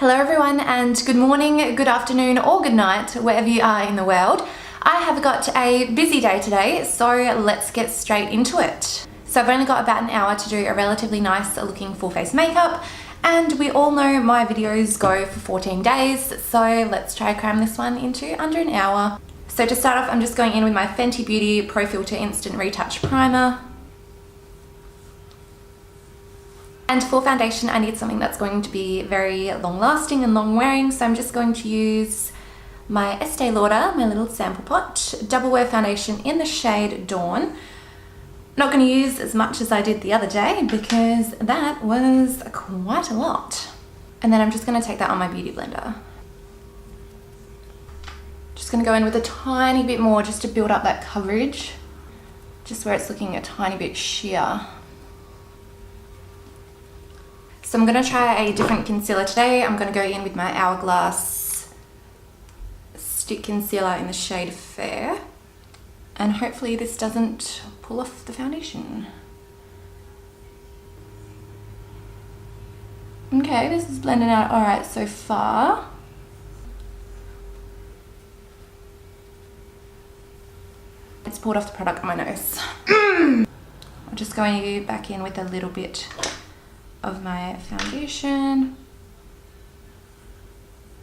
Hello everyone, and good morning, good afternoon or good night wherever you are in the world. I have got a busy day today, so let's get straight into it. So I've only got about an hour to do a relatively nice looking full face makeup, and we all know my videos go for 14 days, so let's try cram this one into under an hour. So to start off, I'm just going in with my Fenty Beauty Pro Filter Instant Retouch Primer. And for foundation, I need something that's going to be very long lasting and long wearing, so I'm just going to use my Estee Lauder, my little sample pot, double wear foundation in the shade Dawn. Not going to use as much as I did the other day because that was quite a lot. And then I'm just going to take that on my beauty blender. Just going to go in with a tiny bit more just to build up that coverage, just where it's looking a tiny bit sheer. So I'm going to try a different concealer today. I'm going to go in with my Hourglass Stick Concealer in the shade Fair. And hopefully this doesn't pull off the foundation. Okay, this is blending out alright so far. It's pulled off the product on my nose. I'm just going back in with a little bit of my foundation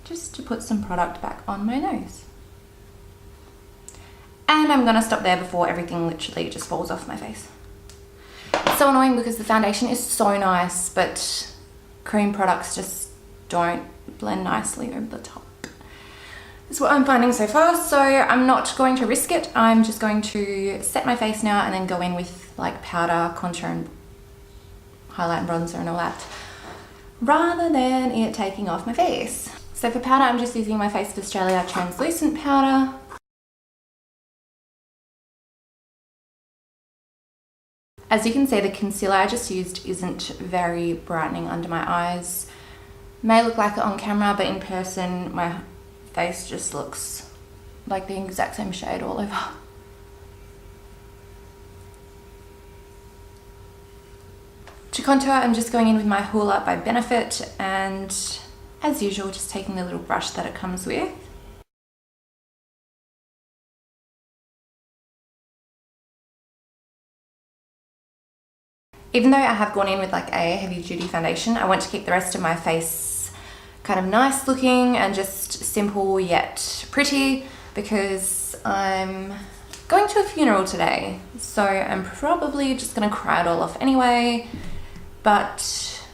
just to put some product back on my nose. And I'm gonna stop there before everything literally just falls off my face. It's so annoying because the foundation is so nice, but cream products just don't blend nicely over the top. That's what I'm finding so far, so I'm not going to risk it. I'm just going to set my face now and then go in with like powder, contour and highlight and bronzer and all that, rather than it taking off my face. So for powder, I'm just using my Face of Australia translucent powder. As you can see, the concealer I just used isn't very brightening under my eyes. May look like it on camera, but in person my face just looks like the exact same shade all over. To contour, I'm just going in with my Hoola by Benefit, and as usual, just taking the little brush that it comes with. Even though I have gone in with like a heavy duty foundation, I want to keep the rest of my face kind of nice looking and just simple yet pretty, because I'm going to a funeral today, so I'm probably just gonna cry it all off anyway. But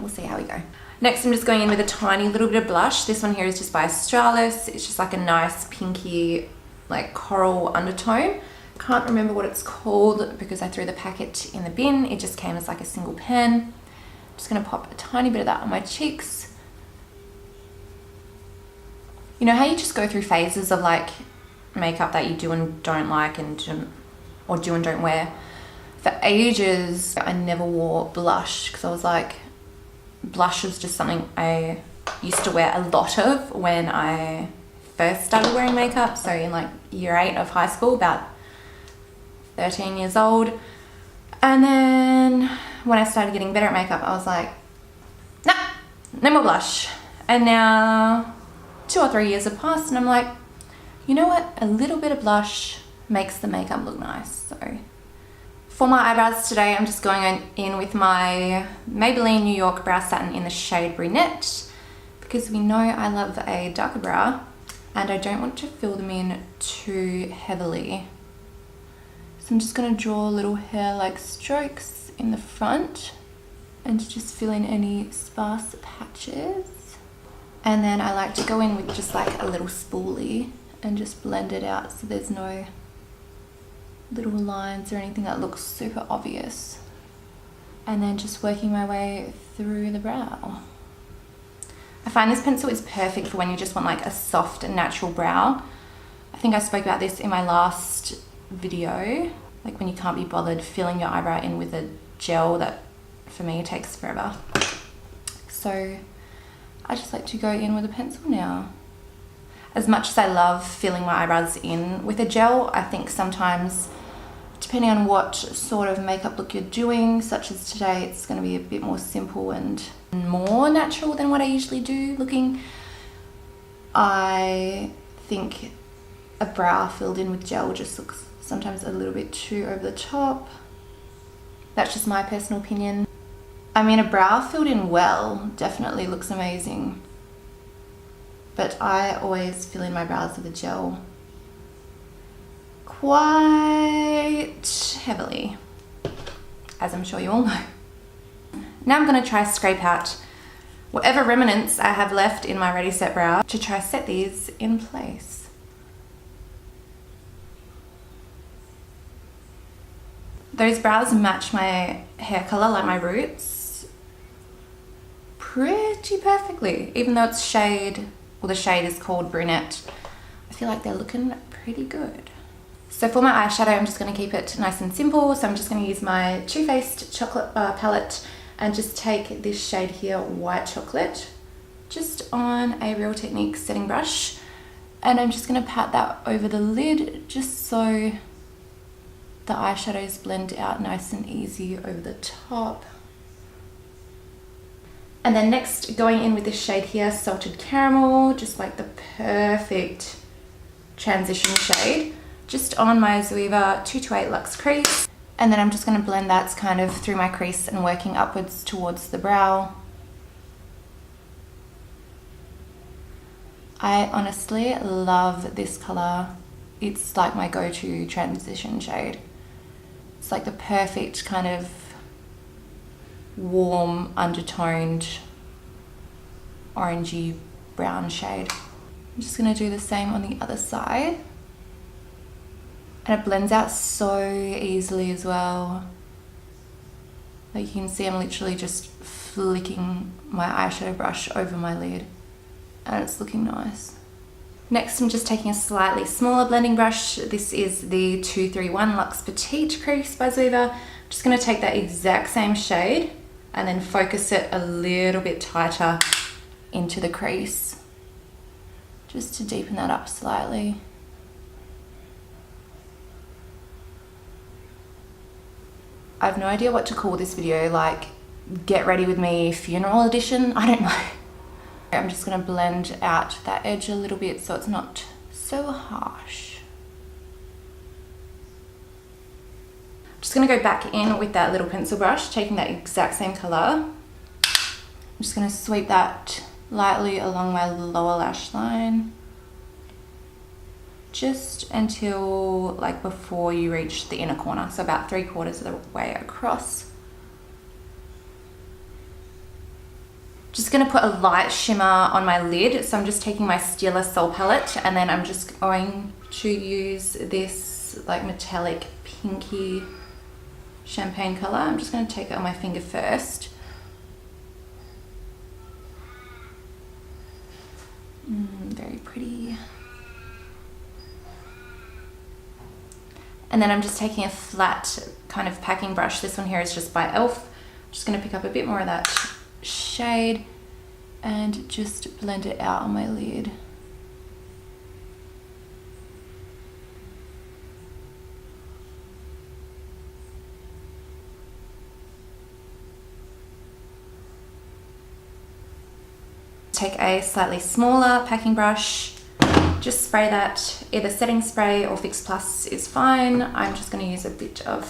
we'll see how we go. Next, I'm just going in with a tiny little bit of blush. This one here is just by Australis. It's just like a nice pinky, like coral undertone. Can't remember what it's called because I threw the packet in the bin. It just came as like a single pen. Just gonna pop a tiny bit of that on my cheeks. You know how you just go through phases of like makeup that you do and don't like and do and don't wear? For ages, I never wore blush because I was like, blush was just something I used to wear a lot of when I first started wearing makeup. So in like year 8 of high school, about 13 years old. And then when I started getting better at makeup, I was like, nah, no more blush. And now 2 or 3 years have passed and I'm like, you know what? A little bit of blush makes the makeup look nice. So for my eyebrows today, I'm just going in with my Maybelline New York Brow Satin in the shade Brunette, because we know I love a darker brow and I don't want to fill them in too heavily. So I'm just going to draw little hair-like strokes in the front and just fill in any sparse patches. And then I like to go in with just like a little spoolie and just blend it out so there's no little lines or anything that looks super obvious. And then just working my way through the brow. I find this pencil is perfect for when you just want like a soft and natural brow. I think I spoke about this in my last video, like when you can't be bothered filling your eyebrow in with a gel that for me takes forever. So I just like to go in with a pencil now. As much as I love filling my eyebrows in with a gel, I think sometimes depending on what sort of makeup look you're doing, such as today, it's going to be a bit more simple and more natural than what I usually do looking. I think a brow filled in with gel just looks sometimes a little bit too over the top. That's just my personal opinion. I mean, a brow filled in well definitely looks amazing, but I always fill in my brows with a gel quite heavily, as I'm sure you all know. Now I'm going to try scrape out whatever remnants I have left in my Ready Set brow to try set these in place. Those brows match my hair color, like my roots, pretty perfectly. Even though it's shade, well, the shade is called brunette, I feel like they're looking pretty good. So for my eyeshadow, I'm just going to keep it nice and simple. So I'm just going to use my Too Faced Chocolate Bar palette and just take this shade here, White Chocolate, just on a Real Techniques setting brush. And I'm just going to pat that over the lid just so the eyeshadows blend out nice and easy over the top. And then next, going in with this shade here, Salted Caramel, just like the perfect transition shade, just on my Zoeva 228 Luxe crease. And then I'm just going to blend that kind of through my crease and working upwards towards the brow. I honestly love this color. It's like my go-to transition shade. It's like the perfect kind of warm, undertoned, orangey brown shade. I'm just going to do the same on the other side. And it blends out so easily as well. Like you can see, I'm literally just flicking my eyeshadow brush over my lid and it's looking nice. Next, I'm just taking a slightly smaller blending brush. This is the 231 Luxe Petite Crease by Zoeva. I'm just going to take that exact same shade and then focus it a little bit tighter into the crease, just to deepen that up slightly. I have no idea what to call this video, like get ready with me funeral edition, I don't know. I'm just going to blend out that edge a little bit so it's not so harsh. I'm just going to go back in with that little pencil brush, taking that exact same colour. I'm just going to sweep that lightly along my lower lash line, just until like before you reach the inner corner, so about 3/4 of the way across. Just going to put a light shimmer on my lid, so I'm just taking my Stila Sol palette and then I'm just going to use this like metallic pinky champagne colour. I'm just going to take it on my finger first. Very pretty. And then I'm just taking a flat kind of packing brush. This one here is just by Elf. I'm just going to pick up a bit more of that shade and just blend it out on my lid. Take a slightly smaller packing brush, just spray that, either setting spray or Fix Plus is fine. I'm just going to use a bit of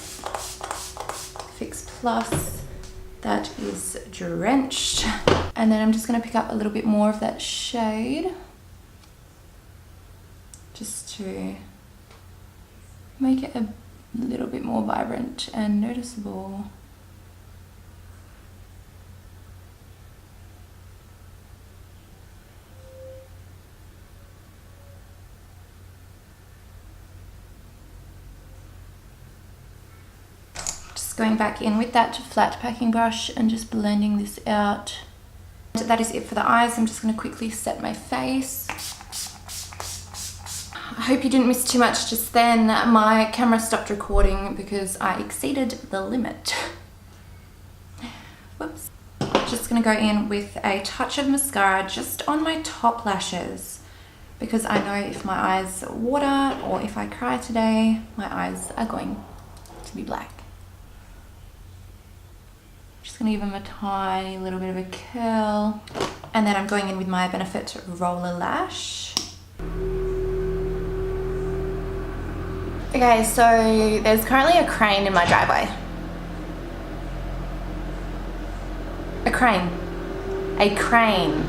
Fix Plus that is drenched, and then I'm just going to pick up a little bit more of that shade just to make it a little bit more vibrant and noticeable. Going back in with that flat packing brush and just blending this out. And that is it for the eyes. I'm just going to quickly set my face. I hope you didn't miss too much just then. My camera stopped recording because I exceeded the limit. Whoops. Just going to go in with a touch of mascara just on my top lashes, because I know if my eyes water or if I cry today, my eyes are going to be black. Just gonna give them a tiny little bit of a curl. And then I'm going in with my Benefit Roller Lash. Okay, so there's currently a crane in my driveway. A crane. A crane.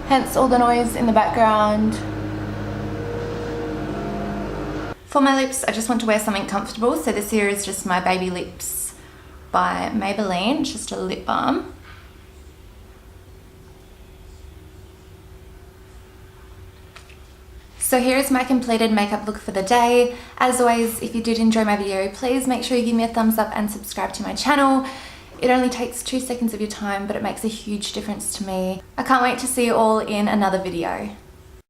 Hence all the noise in the background. For my lips, I just want to wear something comfortable. So this here is just my Baby Lips by Maybelline. It's just a lip balm. So here is my completed makeup look for the day. As always, if you did enjoy my video, please make sure you give me a thumbs up and subscribe to my channel. It only takes 2 seconds of your time, but it makes a huge difference to me. I can't wait to see you all in another video.